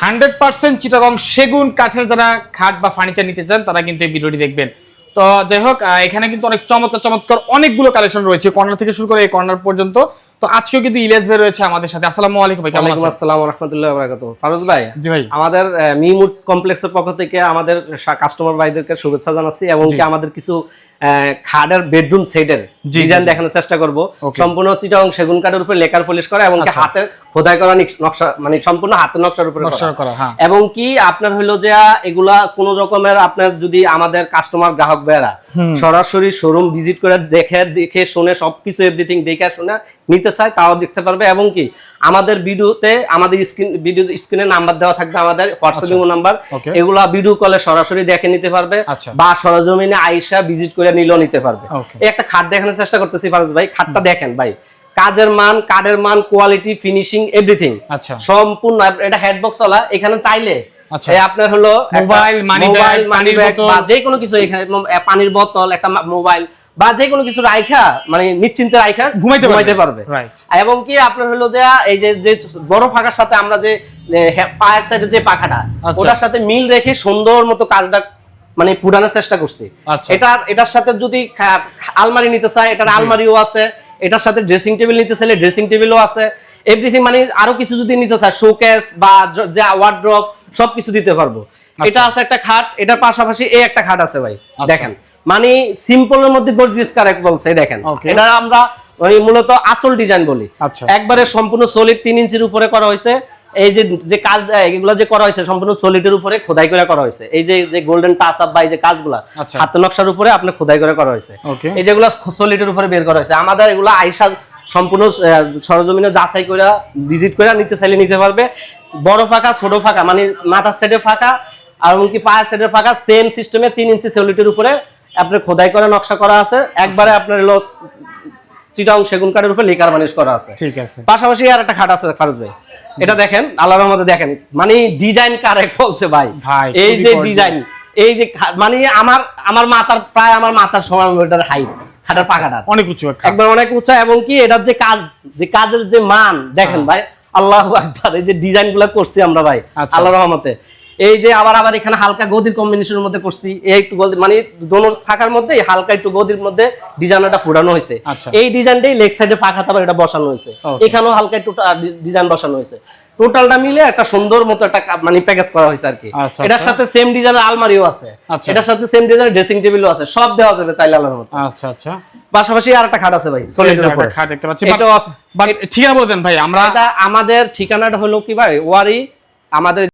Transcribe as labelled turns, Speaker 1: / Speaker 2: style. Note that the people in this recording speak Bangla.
Speaker 1: 100% চিটাগং সেগুন কাঠের যারা খাট বা ফার্নিচার নিতে চান তারা কিন্তু এই ভিডিওটি দেখবেন। তো যাই হোক, এখানে কিন্তু অনেক চমৎকার চমৎকার অনেকগুলো কালেকশন রয়েছে, কর্নার থেকে শুরু করে এই কর্নার পর্যন্ত। তো আজকেও কিন্তু ইলিয়াস ভাই রয়েছে আমাদের সাথে। আসসালামু আলাইকুম ভাই, কেমন আছেন?
Speaker 2: ওয়ালাইকুম আসসালাম ওয়া রাহমাতুল্লাহি ওয়া বারাকাতুহু। ফারুজ ভাই,
Speaker 1: জি ভাই,
Speaker 2: আমাদের মিমুড কমপ্লেক্সের পক্ষ থেকে আমাদের কাস্টমার ভাইদেরকে শুভেচ্ছা জানাচ্ছি এবং কি আমাদের কিছু খাটের বেডরুম সেটের ডিজাইন দেখানোর চেষ্টা করব। সম্পূর্ণ চিটাগং সেগুন কাঠের উপর লেকার পলিশ করা এবং কি হাতে খোদাই করা নকশা, মানে সম্পূর্ণ হাতের নকশার উপর করা। এবং কি আপনার হলো যে এগুলা কোন রকমের আপনার যদি আমাদের কাস্টমার গ্রাহক ভাইরা সরাসরি শোরুম ভিজিট করে দেখে শুনে সবকিছু এভরিথিং দেখে শুনে নিতে চায় তাও দেখতে পারবে। এবং কি আমাদের ভিডিওতে আমাদের স্ক্রিনে নাম্বার দেওয়া থাকবে, আমাদের হোয়াটসঅ্যাপ নাম্বার, এগুলা ভিডিও কলে সরাসরি দেখে নিতে পারবে বা সরজমিনে আইসা ভিজিট করে নিলেও নিতে পারবে। এই একটা খাট দেখানোর চেষ্টা করতেছি ফারুজ ভাই। খাটটা দেখেন ভাই, কাজের মান, কাঠের মান, কোয়ালিটি, ফিনিশিং এভরিথিং সম্পূর্ণ। এটা হেডবক্স ওয়ালা, এখানে চাইলে আপনার হলো মোবাইল, মানি ব্যাগ বা যে কোনো কিছু, এখানে পানির বোতল, একটা মোবাইল বা যে কোনো কিছু রাইখা মানে নিশ্চিন্তে রাইখা ঘুমাইতে পারবে। এবং কি আপনার হলো যে এই যে বড় ফাঁকার সাথে আমরা যে পায়ের সাইডে যে পাখাটা ওটার সাথে মিল রেখে সুন্দর মতো কাজটা মানে ফুটানোর চেষ্টা করছি। এটার সাথে যদি আলমারি নিতে চায়, এটার আলমারিও আছে। এটার সাথে ড্রেসিং টেবিল নিতে চাইলে ড্রেসিং টেবিলও আছে। এভরিথিং মানে আরো কিছু যদি নিতে চায়, শোকেস বা যে ওয়ার্ড্রপ সবকিছু দিতে পারবো। এটা আছে একটা খাট, এটার পাশাপাশি এই একটা খাট আছে ভাই। দেখেন মানে সিম্পলের মধ্যে গর্জিয়াস কারেক্ট বলছে। দেখেন এটা আমরা মানে মূলত আসল ডিজাইন বলি। একবারে সম্পূর্ণ সলিড 3 ইঞ্চির উপরে করা হয়েছে। এই যে কাজ এগুলো যে করা হয়েছে সম্পূর্ণ সলিডের উপরে খোদাই করে করা হয়েছে। এই যে গোল্ডেন টাচ আপ বা এই যে কাজগুলা হাতের নকশার উপরে আপনি খোদাই করে করা হয়েছে। এই যেগুলো সলিডের উপরে বের করা হয়েছে। আমাদের এগুলো আইসা সম্পূর্ণ সরজমিনে যাচাই করে ভিজিট করে নিতে চাইলে নিতে পারবে। বড় ফাঁকা, ছোট ফাঁকা, মানে মাথার সাইডে ফাঁকা আর এমনকি পায়ের সাইডে ফাঁকা, সেম সিস্টেমে 3 ইঞ্চি সলিডের উপরে আপনার খোদাই করে নকশা করা আছে। একবারে আপনার হলো চিটাগং সেগুন কাঠের উপরে লেকার বানিশ করা আছে। ঠিক আছে। পাশাপাশি আর একটা খাট আছে ফারুজ ভাই, এটা দেখেন আল্লাহর রহমতে দেখেন মানে ডিজাইন কারেক্ট বলছে ভাই। এই যে ডিজাইন, এই যে মানে আমার মাথার প্রায় আমার মাথার সমান ওটার হাইট, খাটের পাকাটা অনেক উঁচু, একবার অনেক উঁচু। এবং কি এটার যে কাজের যে মান দেখেন ভাই, আল্লাহু আকবার। এই যে ডিজাইনগুলো করছি আমরা ভাই আল্লাহর রহমতে। এই যে আবার এখানে হালকা গদির কম্বিনেশনের মধ্যে করছি। এই একটু গদি মানে দোনো ফাঁকার মধ্যে হালকা একটু গদির মধ্যে ডিজাইনটা ফুটানো হয়েছে। এই ডিজাইনটাই লেগ সাইডে ফাঁকা তারপর এটা বসানো হয়েছে। এখানেও হালকা একটু ডিজাইন বসানো হয়েছে। টোটালটা মিলে একটা সুন্দর মতো একটা মানে প্যাকেজ করা হয়েছে আর কি। এটার সাথে সেম ডিজাইনের আলমারিও আছে, এটার সাথে সেম ডিজাইনের ড্রেসিং টেবিলও আছে। সব দেওয়া যাবে চাইলে আল্লাহর মতো। আচ্ছা আচ্ছা। পাশাপাশি আরেকটা খাট আছে ভাই, সলিডের উপরে খাট দেখতে পাচ্ছি। এটাও আছে। বাট ঠিকানা বলে দেন ভাই। আমরা আমাদের ঠিকানাটা হলো কি ভাই, ওয়ারি আমাদের